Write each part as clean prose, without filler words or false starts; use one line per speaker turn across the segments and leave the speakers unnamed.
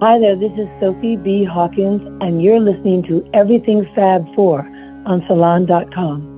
Hi there, this is Sophie B. Hawkins, and you're listening to Everything Fab Four on Salon.com.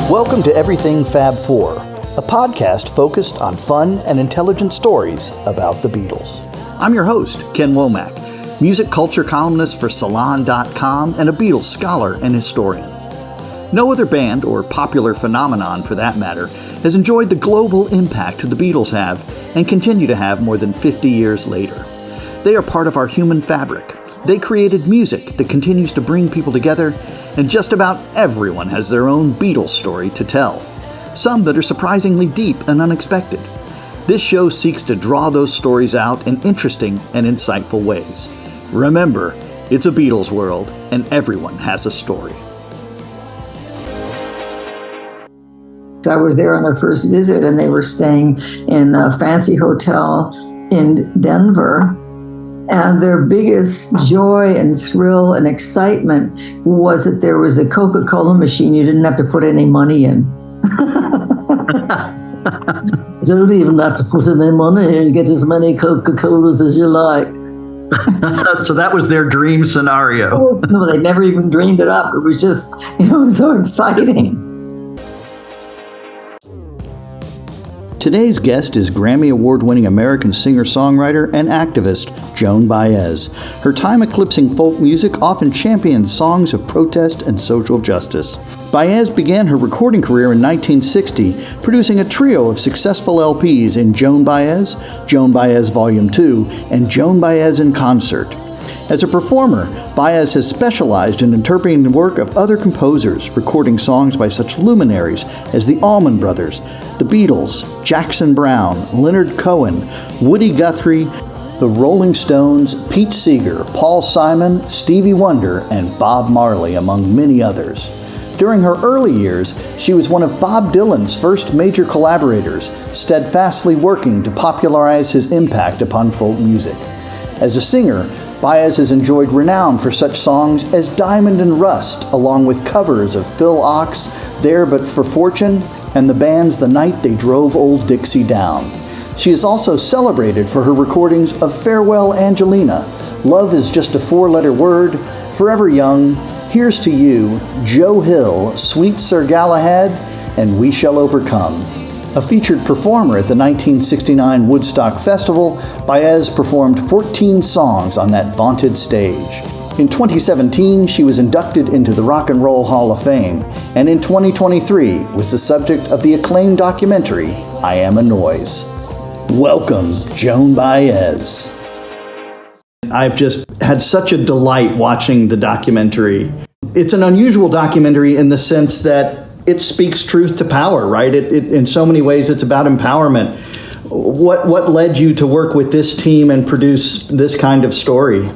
Welcome to Everything Fab Four, a podcast focused on fun and intelligent stories about the Beatles. I'm your host, Ken Womack, music culture columnist for Salon.com and a Beatles scholar and historian. No other band, or popular phenomenon for that matter, has enjoyed the global impact the Beatles have and continue to have more than 50 years later. They are part of our human fabric. They created music that continues to bring people together, and just about everyone has their own Beatles story to tell, some that are surprisingly deep and unexpected. This show seeks to draw those stories out in interesting and insightful ways. Remember, it's a Beatles world, and everyone has a story.
I was there on their first visit, and they were staying in a fancy hotel in Denver. And their biggest joy and thrill and excitement was that there was a Coca-Cola machine you didn't have to put any money in. Don't even have to put any money in. You get as many Coca-Colas as you like.
So that was their dream scenario.
No, they never even dreamed it up. It was just, so exciting.
Today's guest is Grammy Award-winning American singer-songwriter and activist Joan Baez. Her time-eclipsing folk music often champions songs of protest and social justice. Baez began her recording career in 1960, producing a trio of successful LPs in Joan Baez Volume 2, and Joan Baez in Concert. As a performer, Baez has specialized in interpreting the work of other composers, recording songs by such luminaries as the Allman Brothers, the Beatles, Jackson Browne, Leonard Cohen, Woody Guthrie, the Rolling Stones, Pete Seeger, Paul Simon, Stevie Wonder, and Bob Marley, among many others. During her early years, she was one of Bob Dylan's first major collaborators, steadfastly working to popularize his impact upon folk music. As a singer, Baez has enjoyed renown for such songs as Diamond and Rust, along with covers of Phil Ochs' There But for Fortune, and the band's The Night They Drove Old Dixie Down. She is also celebrated for her recordings of Farewell Angelina, Love Is Just a Four-Letter Word, Forever Young, Here's to You, Joe Hill, Sweet Sir Galahad, and We Shall Overcome. A featured performer at the 1969 Woodstock Festival, Baez performed 14 songs on that vaunted stage. In 2017, she was inducted into the Rock and Roll Hall of Fame, and in 2023 was the subject of the acclaimed documentary, I Am a Noise. Welcome, Joan Baez. I've just had such a delight watching the documentary. It's an unusual documentary in the sense that it speaks truth to power, right? It in so many ways, it's about empowerment. What led you to work with this team and produce this kind of story?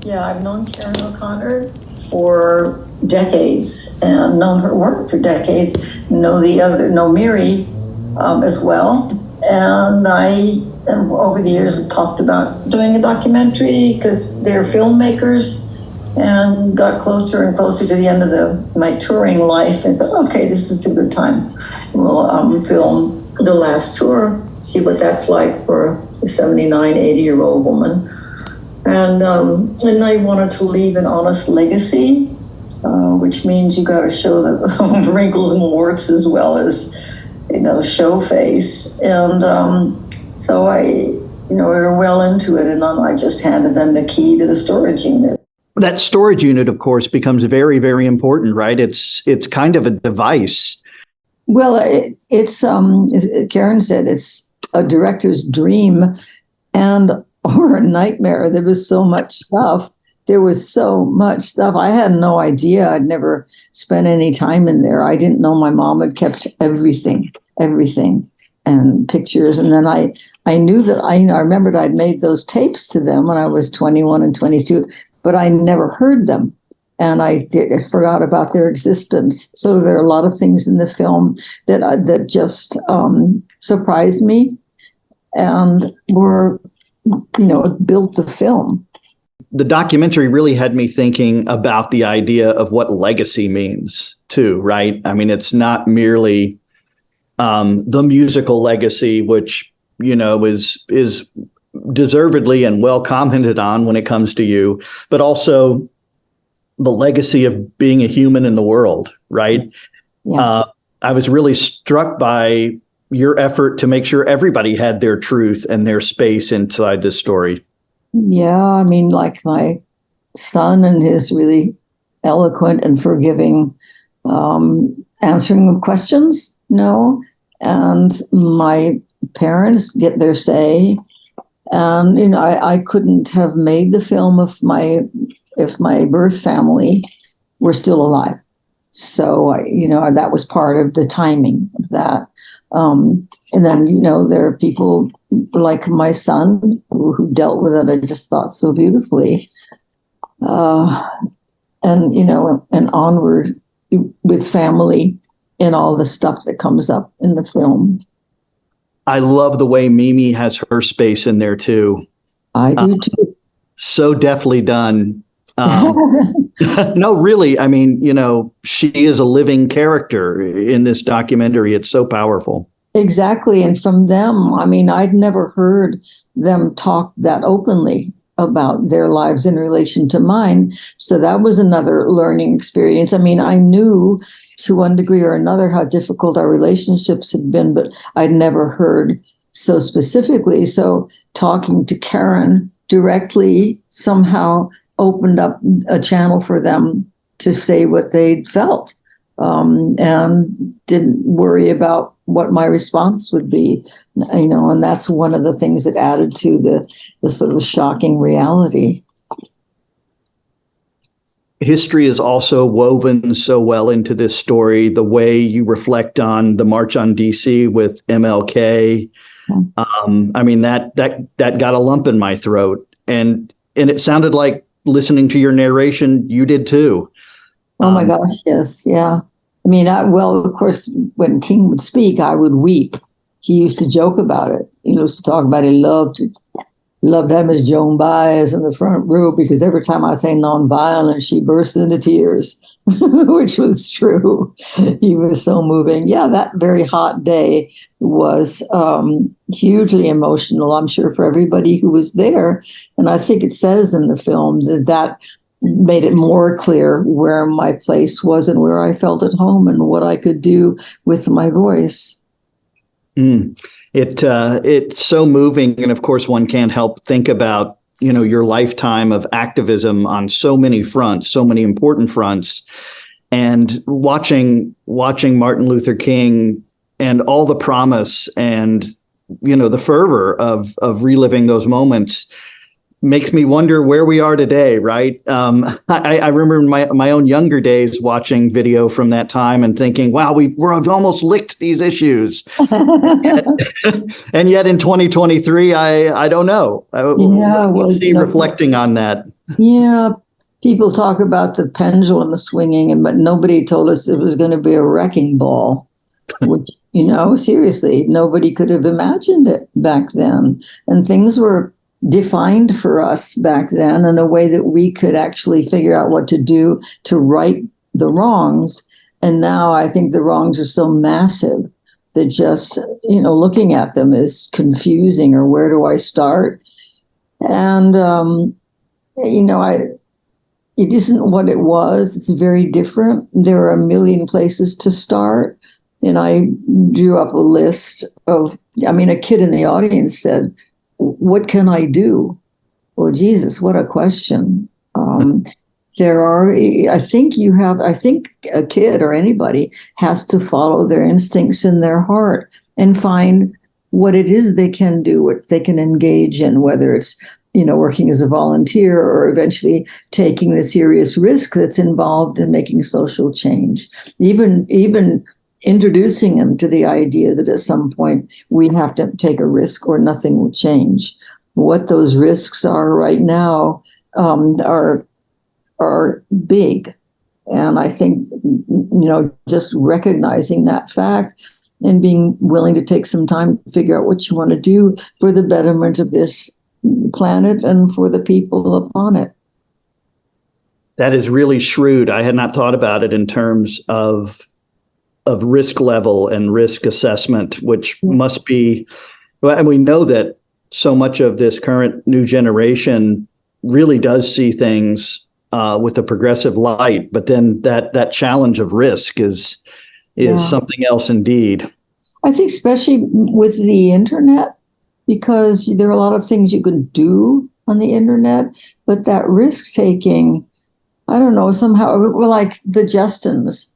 Yeah, I've known Karen O'Connor for decades and known her work for decades. Know Miri as well. And I, over the years, have talked about doing a documentary because they're filmmakers, and got closer and closer to the end of my touring life and thought, okay, this is a good time. We'll film the last tour, see what that's like for a 79, 80-year-old woman. And I wanted to leave an honest legacy, which means you got to show the wrinkles and warts as well as, show face. And so we were well into it, and I just handed them the key to the storage unit.
That storage unit, of course, becomes very, very important, right? It's kind of a device.
Well, it's as Karen said, it's a director's dream or a nightmare. There was so much stuff. I had no idea. I'd never spent any time in there. I didn't know my mom had kept everything, and pictures. And then I knew that I remembered I'd made those tapes to them when I was 21 and 22. But I never heard them. and I forgot about their existence. So there are a lot of things in the film that just surprised me and were, built the film.
The documentary really had me thinking about the idea of what legacy means too, right? I mean, it's not merely the musical legacy, which, is deservedly and well commented on when it comes to you, but also the legacy of being a human in the world, right? Yeah. I was really struck by your effort to make sure everybody had their truth and their space inside this story.
Yeah, I mean, like my son and his really eloquent and forgiving answering of questions, and my parents get their say. And, I couldn't have made the film if my birth family were still alive. So, that was part of the timing of that. And then, there are people like my son who dealt with it, I just thought, so beautifully. And onward with family and all the stuff that comes up in the film.
I love the way Mimi has her space in there too.
I do too.
So deftly done. No, really. I mean, she is a living character in this documentary. It's so powerful.
Exactly. And from them, I mean, I'd never heard them talk that openly about their lives in relation to mine. So that was another learning experience. I mean, I knew to one degree or another how difficult our relationships had been, but I'd never heard so specifically. So talking to Karen directly somehow opened up a channel for them to say what they'd felt, and didn't worry about what my response would be, and that's one of the things that added to the sort of shocking reality.
History is also woven so well into this story, the way you reflect on the March on DC with MLK. I mean, that got a lump in my throat, and it sounded like, listening to your narration, you did too.
Oh my gosh, yes, yeah. I mean, of course, when King would speak, I would weep. He used to joke about it. He used to talk about he loved having Miss Joan Baez in the front row, because every time I say nonviolent, she burst into tears, which was true. He was so moving. Yeah, that very hot day was hugely emotional, I'm sure, for everybody who was there. And I think it says in the film that made it more clear where my place was and where I felt at home and what I could do with my voice.
It's so moving. And of course, one can't help think about, your lifetime of activism on so many fronts, so many important fronts, and watching Martin Luther King and all the promise and, the fervor of reliving those moments makes me wonder where we are today, right? I remember in my own younger days watching video from that time and thinking, wow, we've almost licked these issues. and yet in 2023, I don't know. Reflecting on that.
Yeah, people talk about the pendulum swinging, but nobody told us it was going to be a wrecking ball, which, seriously, nobody could have imagined it back then. And things were defined for us back then in a way that we could actually figure out what to do to right the wrongs. And now I think the wrongs are so massive that just, looking at them is confusing, or where do I start? And, it isn't what it was. It's very different. There are a million places to start. And I drew up a list of, a kid in the audience said, what can I do? Well, Jesus, what a question. I think a kid or anybody has to follow their instincts in their heart and find what it is they can do, what they can engage in, whether it's, working as a volunteer or eventually taking the serious risk that's involved in making social change. Even introducing them to the idea that at some point we have to take a risk or nothing will change. What those risks are right now are are big. And I think, just recognizing that fact and being willing to take some time to figure out what you want to do for the betterment of this planet and for the people upon it.
That is really shrewd. I had not thought about it in terms of risk level and risk assessment, which must be, and we know that so much of this current new generation really does see things with a progressive light, but then that challenge of risk is something else indeed.
I think especially with the internet, because there are a lot of things you can do on the internet, but that risk taking, I don't know, somehow, like the Justins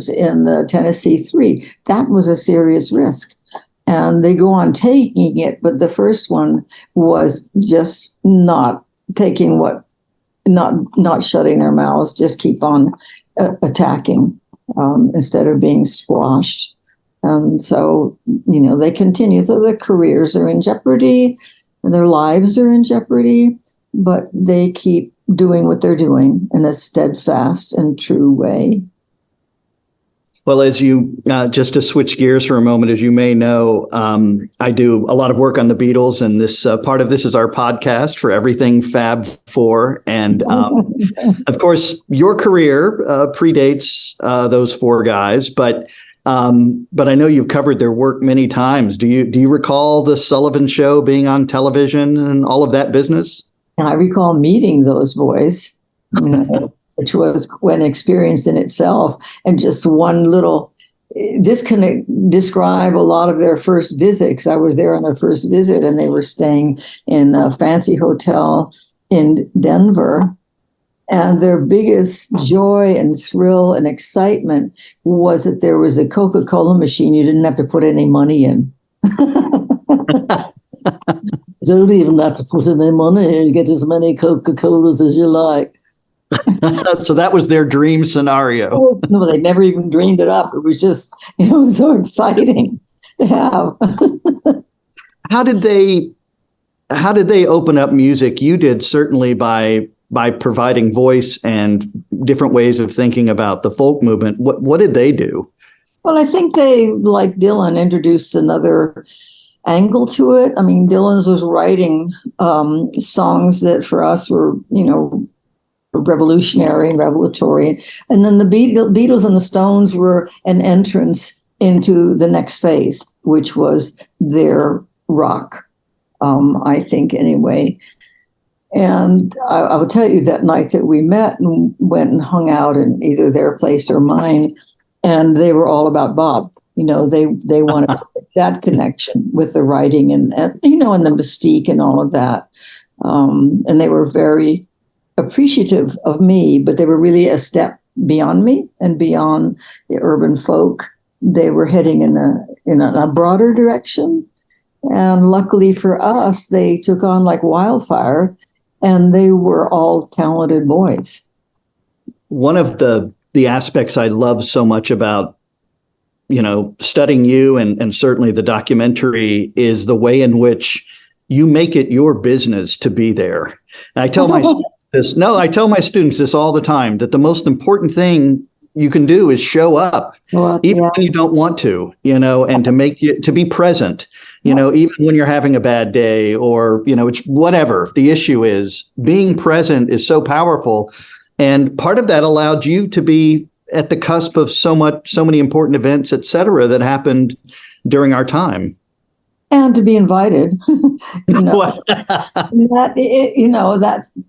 in the Tennessee 3, that was a serious risk. And they go on taking it, but the first one was just not taking not shutting their mouths, just keep on attacking instead of being squashed. So, they continue. So their careers are in jeopardy, and their lives are in jeopardy, but they keep doing what they're doing in a steadfast and true way.
Well, as you, just to switch gears for a moment, as you may know, I do a lot of work on the Beatles, and this part of this is our podcast for everything Fab Four. And of course, your career predates those four guys, but I know you've covered their work many times. Do you recall the Sullivan Show being on television and all of that business?
I recall meeting those boys. Which was an experience in itself. And just one little, this can describe a lot of their first visit, because I was there on their first visit, and they were staying in a fancy hotel in Denver. And their biggest joy and thrill and excitement was that there was a Coca-Cola machine you didn't have to put any money in. Don't even have to put any money in, get as many Coca-Colas as you like.
So that was their dream scenario.
No, they never even dreamed it up. It was just, it was so exciting to have.
How did they open up music? You did, certainly by providing voice and different ways of thinking about the folk movement. What did they do?
Well, I think they, like Dylan, introduced another angle to it. I mean, Dylan's was writing songs that for us were, revolutionary and revelatory. And then the Beatles and the Stones were an entrance into the next phase, which was their rock, I think, anyway. And I will tell you, that night that we met and went and hung out in either their place or mine, and they were all about Bob. They wanted to make that connection with the writing and and the mystique and all of that. And they were very appreciative of me, but they were really a step beyond me and beyond the urban folk. They were heading in a broader direction. And luckily for us, they took on like wildfire, and they were all talented boys.
One of the aspects I love so much about, studying you and certainly the documentary is the way in which you make it your business to be there. And I tell my students this all the time, that the most important thing you can do is show up, even when you don't want to, and to be present, even when you're having a bad day or, it's whatever the issue is. Being present is so powerful. And part of that allowed you to be at the cusp of so many important events, et cetera, that happened during our time.
And to be invited,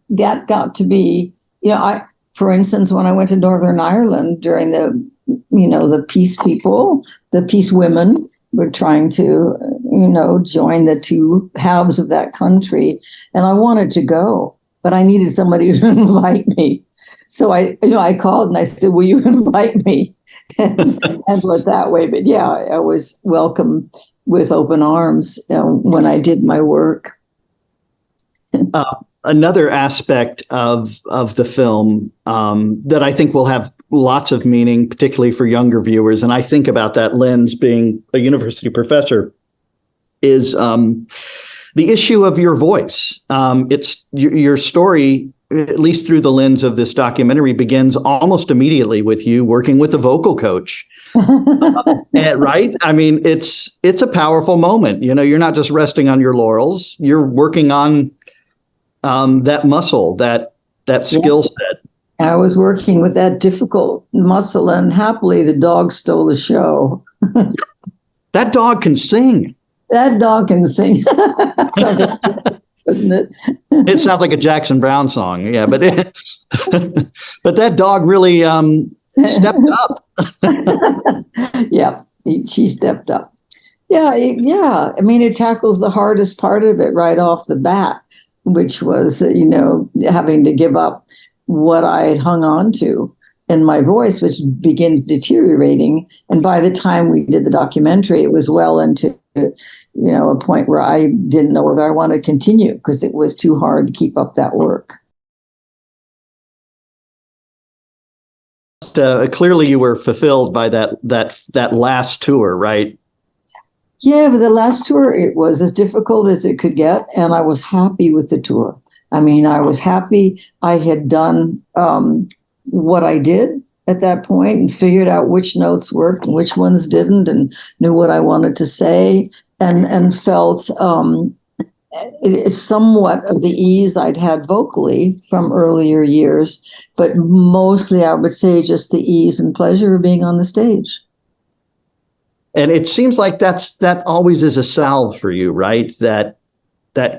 that got to be, for instance, when I went to Northern Ireland during the peace people, the peace women were trying to, join the two halves of that country. And I wanted to go, but I needed somebody to invite me. So I called and I said, will you invite me? and put it that way. But yeah, I was welcome with open arms when I did my work.
Another aspect of the film that I think will have lots of meaning, particularly for younger viewers, and I think about that lens being a university professor, is the issue of your voice. It's your story at least through the lens of this documentary, begins almost immediately with you working with a vocal coach. Right? I mean, it's a powerful moment. You're not just resting on your laurels. You're working on that muscle, that skill set.
I was working with that difficult muscle, and happily the dog stole the show.
That dog can sing.
That dog can sing. Doesn't it?
It sounds like a Jackson Browne song. Yeah, but but that dog really stepped up.
Yeah, she stepped up. Yeah. I mean, it tackles the hardest part of it right off the bat, which was, having to give up what I had hung on to in my voice, which begins deteriorating. And by the time we did the documentary, it was well into, a point where I didn't know whether I wanted to continue because it was too hard to keep up that work.
Clearly you were fulfilled by that last tour, right?
Yeah, but the last tour, it was as difficult as it could get, and I was happy with the tour. I mean, I was happy I had done what I did at that point and figured out which notes worked and which ones didn't, and knew what I wanted to say, and felt it's somewhat of the ease I'd had vocally from earlier years, but mostly I would say just the ease and pleasure of being on the stage.
And it seems like that always is a salve for you, right? That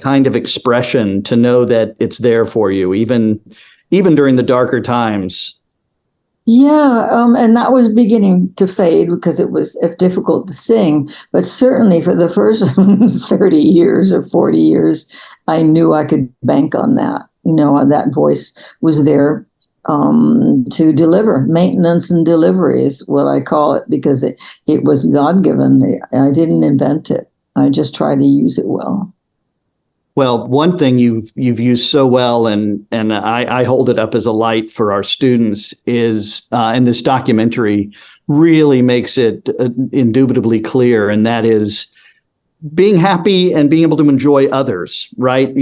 kind of expression, to know that it's there for you, even during the darker times.
Yeah, and that was beginning to fade because it was difficult to sing. But certainly for the first 30 years or 40 years, I knew I could bank on that. That voice was there to deliver. Maintenance and delivery is what I call it, because it was God-given. I didn't invent it. I just tried to use it well.
Well, one thing you've used so well, and I hold it up as a light for our students, is, and this documentary really makes it indubitably clear, and that is being happy and being able to enjoy others, right?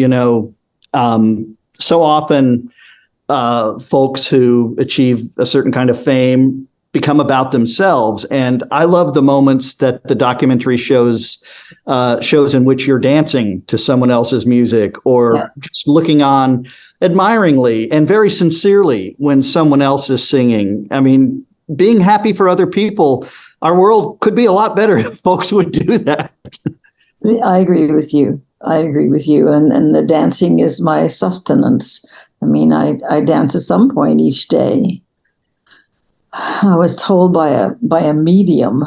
So often folks who achieve a certain kind of fame become about themselves. And I love the moments that the documentary shows in which you're dancing to someone else's music, or just looking on admiringly and very sincerely when someone else is singing. I mean, being happy for other people. Our world could be a lot better if folks would do that.
I agree with you. And the dancing is my sustenance. I mean, I dance at some point each day. I was told by a medium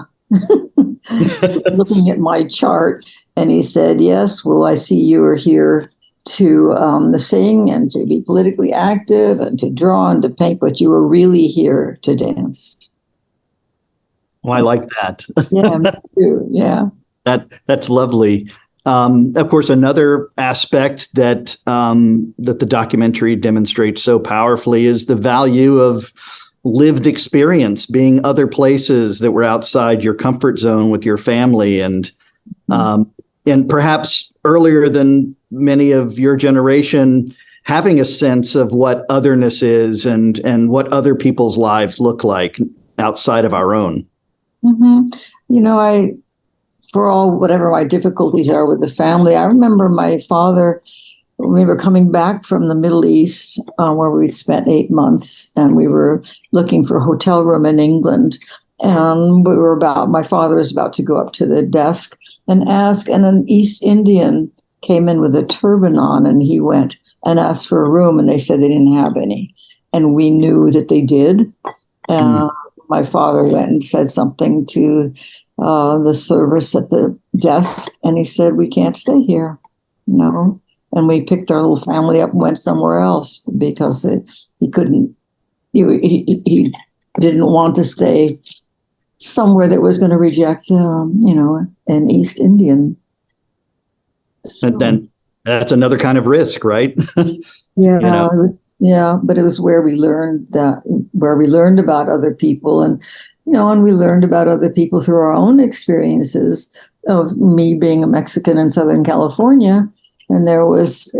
looking at my chart, and he said, "Yes, well, I see you are here to sing and to be politically active and to draw and to paint, but you were really here to dance."
Well, I like that.
Yeah, me too. Yeah.
That's lovely. Of course, another aspect that the documentary demonstrates so powerfully is the value of lived experience, being other places that were outside your comfort zone with your family, and perhaps earlier than many of your generation, having a sense of what otherness is and what other people's lives look like outside of our own.
Mm-hmm. For all whatever my difficulties are with the family, I remember my father. We were coming back from the Middle East, where we spent 8 months, and we were looking for a hotel room in England. And my father was about to go up to the desk and ask, and an East Indian came in with a turban on, and he went and asked for a room, and they said they didn't have any. And we knew that they did. My father went and said something to the service at the desk, and he said, "We can't stay here." And we picked our little family up and went somewhere else because he couldn't. He didn't want to stay somewhere that was going to reject, an East Indian. So,
and then that's another kind of risk, right?
Yeah, but it was where we learned about other people, and we learned about other people through our own experiences of me being a Mexican in Southern California. And there was,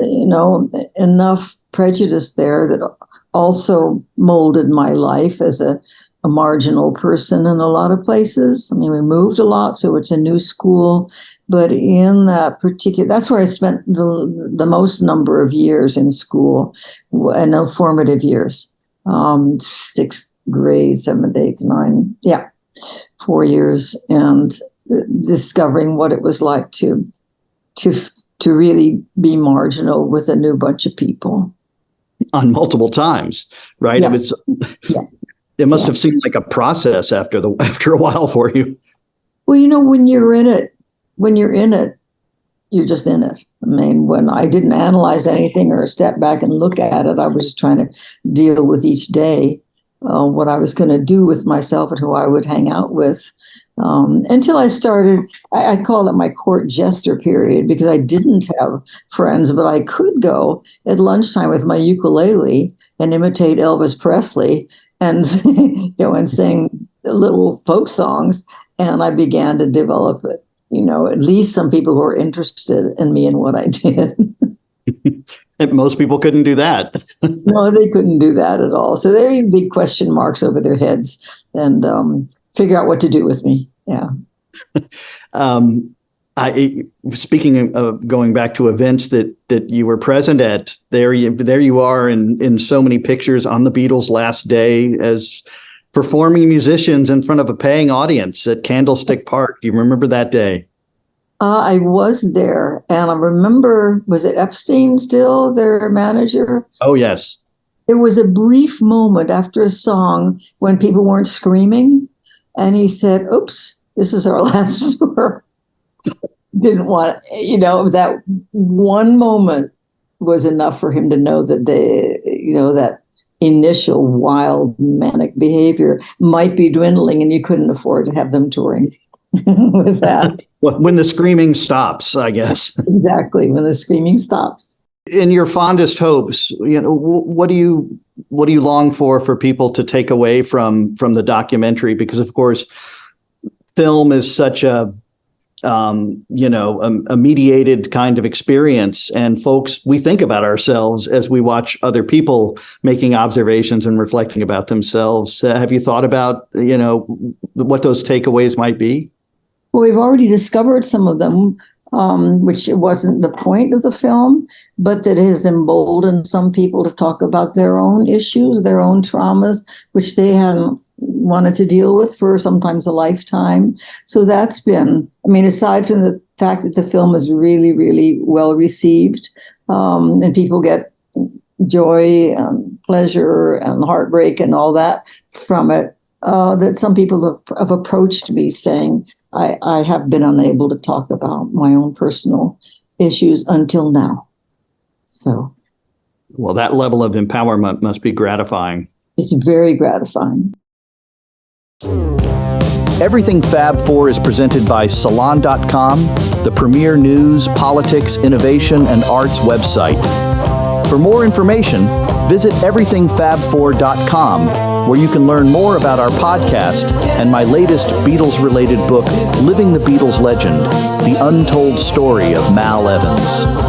enough prejudice there that also molded my life as a marginal person in a lot of places. I mean, we moved a lot, so it's a new school. But in that particular, that's where I spent the most number of years in school, and no formative years, 6th grade, 7th, 8th, 9th, 4 years, and discovering what it was like to really be marginal with a new bunch of people.
On multiple times, right?
Yeah.
It must have seemed like a process after a while for you.
Well, when you're in it, you're just in it. I mean, when I didn't analyze anything or step back and look at it, I was just trying to deal with each day, what I was going to do with myself and who I would hang out with. Until I started, I call it my court jester period, because I didn't have friends, but I could go at lunchtime with my ukulele and imitate Elvis Presley and and sing little folk songs. And I began to develop it. At least some people who were interested in me and what I did.
And most people couldn't do that.
No, they couldn't do that at all. So there were big question marks over their heads, and figure out what to do with me. Yeah.
Speaking of going back to events that you were present at, there you are in so many pictures on the Beatles' last day as performing musicians in front of a paying audience at Candlestick Park. Do you remember that day?
I was there, and I remember, was it Epstein still, their manager?
Oh, yes.
There was a brief moment after a song when people weren't screaming, and he said, "Oops, this is our last tour." Didn't want, that one moment was enough for him to know that that initial wild manic behavior might be dwindling, and you couldn't afford to have them touring with that.
When the screaming stops, I guess.
Exactly, when the screaming stops.
In your fondest hopes, what do you long for people to take away from the documentary? Because of course, film is such a mediated kind of experience, and folks, we think about ourselves as we watch other people making observations and reflecting about themselves. Have you thought about what those takeaways might be?
Well, we've already discovered some of them, which wasn't the point of the film, but that has emboldened some people to talk about their own issues, their own traumas, which they hadn't wanted to deal with for sometimes a lifetime. So that's been, aside from the fact that the film is really, really well received, and people get joy and pleasure and heartbreak and all that from it, that some people have approached me saying, I have been unable to talk about my own personal issues until now. So.
Well, that level of empowerment must be gratifying.
It's very gratifying.
Everything Fab Four is presented by Salon.com, the premier news, politics, innovation, and arts website. For more information, visit everythingfab4.com, where you can learn more about our podcast and my latest Beatles-related book, Living the Beatles Legend, The Untold Story of Mal Evans.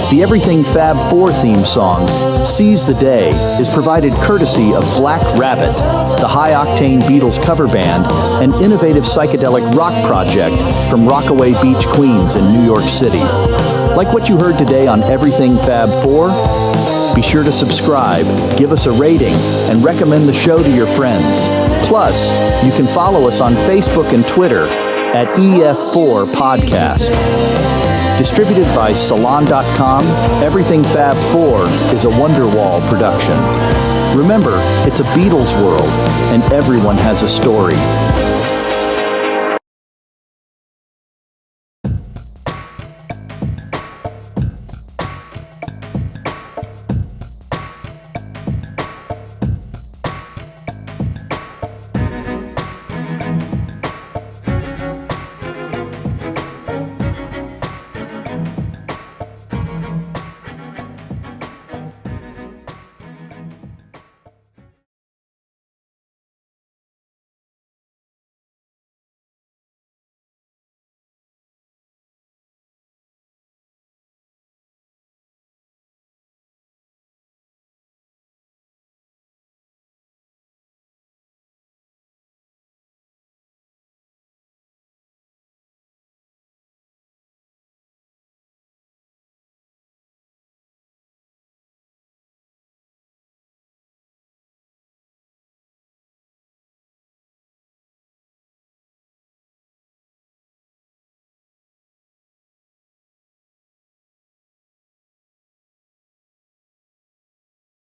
The Everything Fab Four theme song, Seize the Day, is provided courtesy of Black Rabbit, the high-octane Beatles cover band, an innovative psychedelic rock project from Rockaway Beach, Queens in New York City. Like what you heard today on Everything Fab Four? Be sure to subscribe, give us a rating, and recommend the show to your friends. Plus, you can follow us on Facebook and Twitter at EF4 Podcast. Distributed by Salon.com, Everything Fab Four is a Wonderwall production. Remember, it's a Beatles world, and everyone has a story.